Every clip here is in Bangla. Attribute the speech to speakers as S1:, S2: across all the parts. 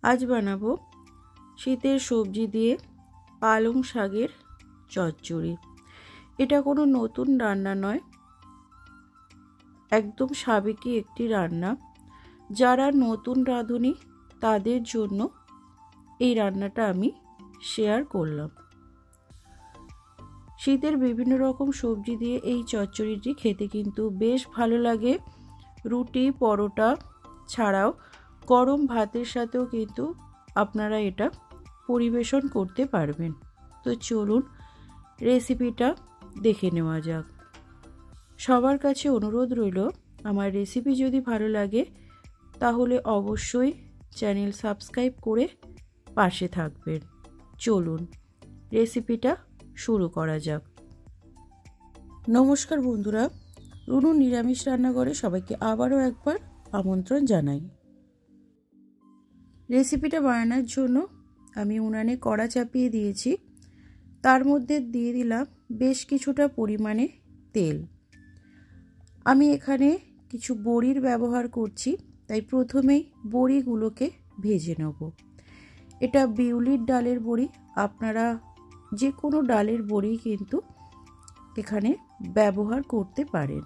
S1: আজ বানাবো শীতের সবজি দিয়ে পালং শাকের চচ্চড়ি। এটা কোনো নতুন রান্না নয়, একদম সাবেকি একটি রান্না। যারা নতুন রাঁধুনি তাদের জন্য এই রান্নাটা আমি শেয়ার করলাম। শীতের বিভিন্ন রকম সবজি দিয়ে এই চচ্চড়িটি খেতে কিন্তু বেশ ভালো লাগে। রুটি পরোটা ছাড়াও গরম ভাতের সাথেও কিন্তু আপনারা এটা পরিবেশন করতে পারবেন। তো চলুন রেসিপিটা দেখে নেওয়া যাক। সবার কাছে অনুরোধ রইল, আমার রেসিপি যদি ভালো লাগে তাহলে অবশ্যই চ্যানেল সাবস্ক্রাইব করে পাশে থাকবেন। চলুন রেসিপিটা শুরু করা যাক। নমস্কার বন্ধুরা, রুনু নিরামিষ রান্নাঘরে সবাইকে আবারও একবার আমন্ত্রণ জানাই। রেসিপিটা বানানোর জন্য আমি উনানে কড়া চাপিয়ে দিয়েছি, তার মধ্যে দিয়ে দিলাম বেশ কিছুটা পরিমাণে তেল। আমি এখানে কিছু বড়ির ব্যবহার করছি, তাই প্রথমেই বড়িগুলোকে ভেজে নেব। এটা বিউলির ডালের বড়ি, আপনারা যে কোনো ডালের বড়ি কিন্তু এখানে ব্যবহার করতে পারেন।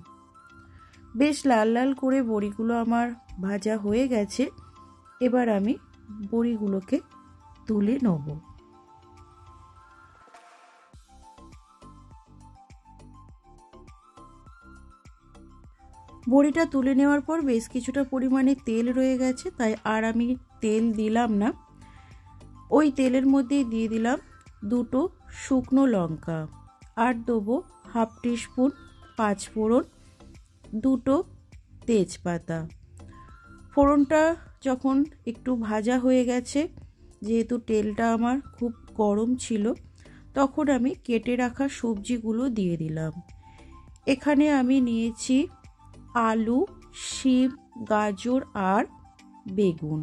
S1: বেশ লাল লাল করে বড়িগুলো আমার ভাজা হয়ে গেছে। এবার আমি বড়িগুলোকে তুলে নেব। বড়িটা তুলে নেওয়ার পর বেশ কিছুটা পরিমাণে তেল রয়ে গেছে, তাই আর আমি তেল দিলাম না। ওই তেলের মধ্যেই দিয়ে দিলাম দুটো শুকনো লঙ্কা, আর দেবো হাফ টিস্পুন পাঁচফোড়ন, দুটো তেজপাতা। ফোড়নটা যখন একটু ভাজা হয়ে গেছে, যেহেতু তেলটা আমার খুব গরম ছিল, তখন আমি কেটে রাখা সবজিগুলো দিয়ে দিলাম। এখানে আমি নিয়েছি আলু, শিম, গাজর আর বেগুন।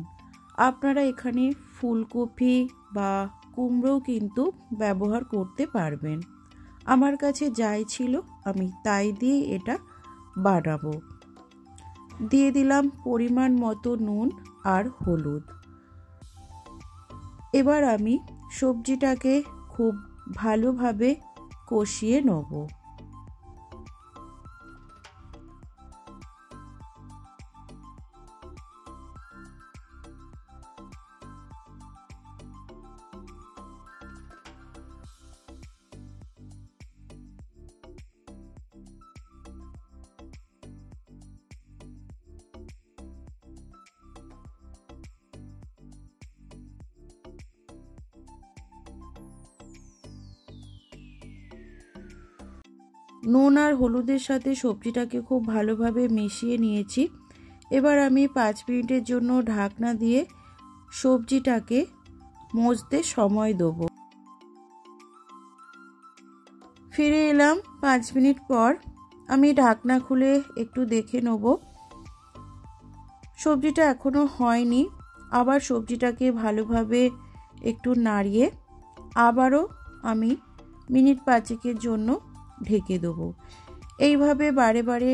S1: আপনারা এখানে ফুলকপি বা কুমড়োও কিন্তু ব্যবহার করতে পারবেন। আমার কাছে যাই ছিল আমি তাই দিয়ে এটা বানাবো। দিয়ে দিলাম পরিমাণ মতো নুন আর হলুদ। এবার আমি সবজিটাকে খুব ভালোভাবে কষিয়ে নেব। নুন আর হলুদের সাথে সবজিটাকে খুব ভালোভাবে মিশিয়ে নিয়েছি। এবার আমি 5 মিনিটের জন্য ঢাকনা দিয়ে সবজিটাকে মজতে সময় দেব। ফিরে এলাম 5 মিনিট পর। আমি ঢাকনা খুলে একটু দেখে নেব, সবজিটা এখনো হয়নি। আবার সবজিটাকে ভালোভাবে একটু নাড়িয়ে আবারও আমি মিনিট 5 জন্য ঢেকে দেবো। এইভাবে বারে বারে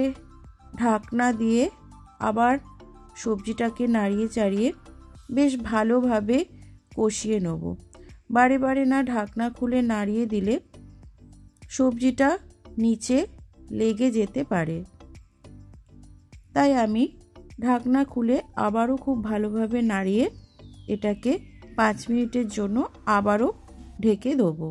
S1: ঢাকনা দিয়ে আবার সবজিটাকে নাড়িয়ে চাড়িয়ে বেশ ভালোভাবে কষিয়ে নেব। বারে বারে না ঢাকনা খুলে নাড়িয়ে দিলে সবজিটা নিচে লেগে যেতে পারে, তাই আমি ঢাকনা খুলে আবারও খুব ভালোভাবে নাড়িয়ে এটাকে 5 মিনিটের জন্য আবারও ঢেকে দেবো।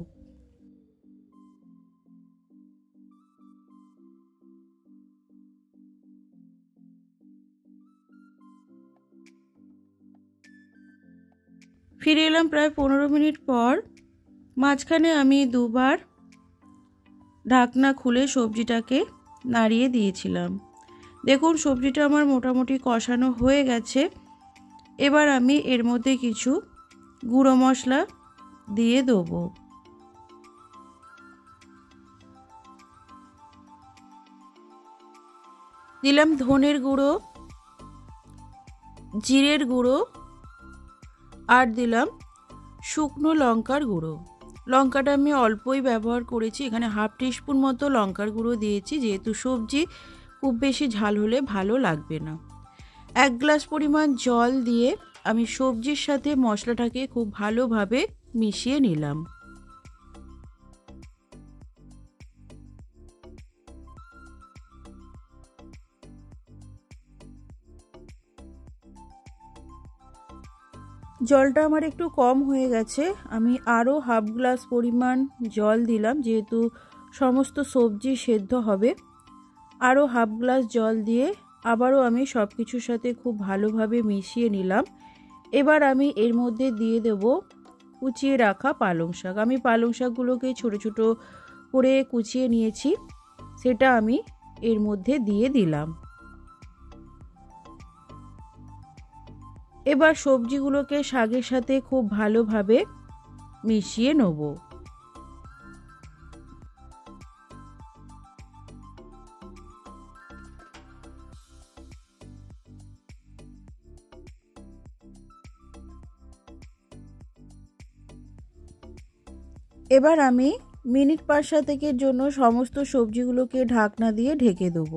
S1: ফিরে এলাম প্রায় 15 মিনিট পর। মাঝখানে আমি দুবার ঢাকনা খুলে সবজিটাকে নাড়িয়ে দিয়েছিলাম। দেখুন সবজিটা আমার মোটামুটি কষানো হয়ে গেছে। এবার আমি এর মধ্যে কিছু গুঁড়ো মশলা দিয়ে দেবো। দিলাম ধনের গুঁড়ো, জিরের গুঁড়ো, আর দিলাম শুকনো লঙ্কার গুঁড়ো। লঙ্কাটা আমি অল্পই ব্যবহার করেছি, এখানে হাফ টিস্পুন মতো লঙ্কার গুঁড়ো দিয়েছি, যেহেতু সবজি খুব বেশি ঝাল হলে ভালো লাগবে না। 1 গ্লাস পরিমাণ জল দিয়ে আমি সবজির সাথে মশলাটাকে খুব ভালোভাবে মিশিয়ে নিলাম। জলটা আমার একটু কম হয়ে গেছে, আমি আরও হাফ গ্লাস পরিমাণ জল দিলাম, যেহেতু সমস্ত সবজি সেদ্ধ হবে। আরও হাফ গ্লাস জল দিয়ে আবারও আমি সব কিছুর সাথে খুব ভালোভাবে মিশিয়ে নিলাম। এবার আমি এর মধ্যে দিয়ে দেব কুচিয়ে রাখা পালং শাক। আমি পালং শাকগুলোকে ছোটো ছোটো করে কুচিয়ে নিয়েছি, সেটা আমি এর মধ্যে দিয়ে দিলাম। এবার সবজিগুলোকে শাকের সাথে খুব ভালোভাবে মিশিয়ে নেব। এবার আমি মিনিট 5-7 জন্য সমস্ত সবজিগুলোকে ঢাকনা দিয়ে ঢেকে দেব।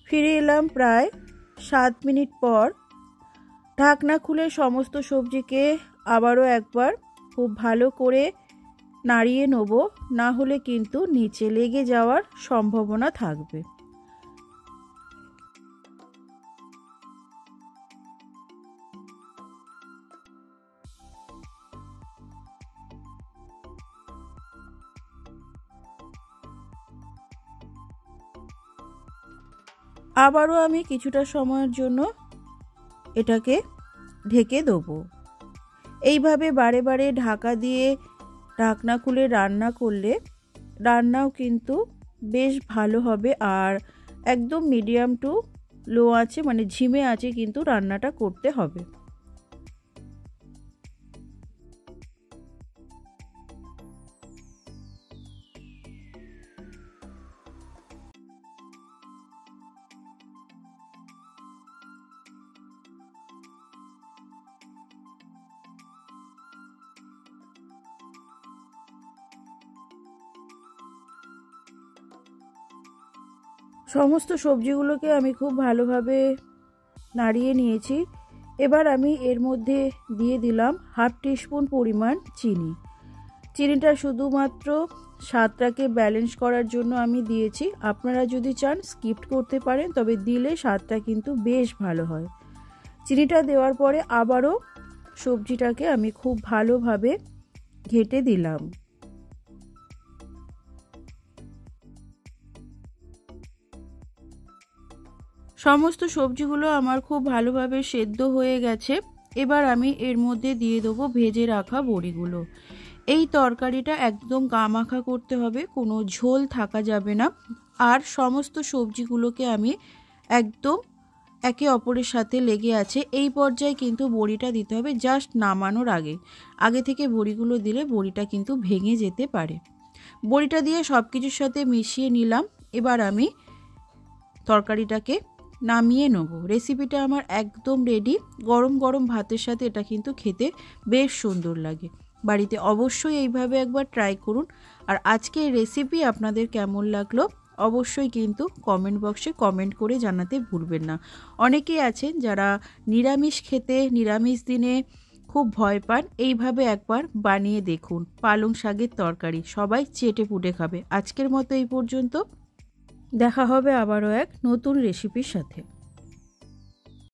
S1: ফিরে এলাম প্রায় 7 মিনিট পর। ঢাকনা খুলে সমস্ত সবজিকে আবারও একবার খুব ভালো করে নাড়িয়ে নেব, না হলে কিন্তু নিচে লেগে যাওয়ার সম্ভাবনা থাকবে। আবারও আমি কিছুটা সময়ের জন্য এটাকে ঢেকে দেবো। এইভাবে বারে বারে ঢাকা দিয়ে ঢাকনা খুলে রান্না করলে রান্নাও কিন্তু বেশ ভালো হবে। আর একদম মিডিয়াম টু লো আছে, মানে ঝিমে আছে কিন্তু রান্নাটা করতে হবে। সমস্ত সবজিগুলোকে আমি খুব ভালোভাবে নাড়িয়ে নিয়েছি। এবার আমি এর মধ্যে দিয়ে দিলাম হাফ টিস্পুন পরিমাণ চিনি। চিনিটা শুধুমাত্র স্বাদটাকে ব্যালেন্স করার জন্য আমি দিয়েছি, আপনারা যদি চান স্কিপ করতে পারেন, তবে দিলে স্বাদটা কিন্তু বেশ ভালো হয়। চিনিটা দেওয়ার পরে আবারও সবজিটাকে আমি খুব ভালোভাবে ঘেঁটে দিলাম। সমস্ত সবজিগুলো আমার খুব ভালোভাবে সেদ্ধ হয়ে গেছে। এবার আমি এর মধ্যে দিয়ে দেবো ভেজে রাখা বড়িগুলো। এই তরকারিটা একদম গামাখা করতে হবে, কোনো ঝোল থাকা যাবে না। আর সমস্ত সবজিগুলোকে আমি একদম একে অপরের সাথে লেগে আছে এই পর্যায়ে কিন্তু বড়িটা দিতে হবে জাস্ট নামানোর আগে থেকে বড়িগুলো দিলে বড়িটা কিন্তু ভেঙে যেতে পারে। বড়িটা দিয়ে সব কিছুর সাথে মিশিয়ে নিলাম। এবার আমি তরকারিটাকে নামিয়ে নেব। রেসিপিটা আমার একদম রেডি। গরম গরম ভাতের সাথে এটা কিন্তু খেতে বেশ সুন্দর লাগে। বাড়িতে অবশ্যই এইভাবে একবার ট্রাই করুন। আর আজকের রেসিপি আপনাদের কেমন লাগলো অবশ্যই কিন্তু কমেন্ট বক্সে কমেন্ট করে জানাতে ভুলবেন না। অনেকেই আছেন যারা নিরামিষ খেতে নিরামিষ দিনে খুব ভয় পান, এইভাবে একবার বানিয়ে দেখুন। পালং শাকের তরকারি সবাই চেটে পুটে খাবে। আজকের মতো এই পর্যন্ত, দেখা হবে আবারও এক নতুন রেসিপির সাথে।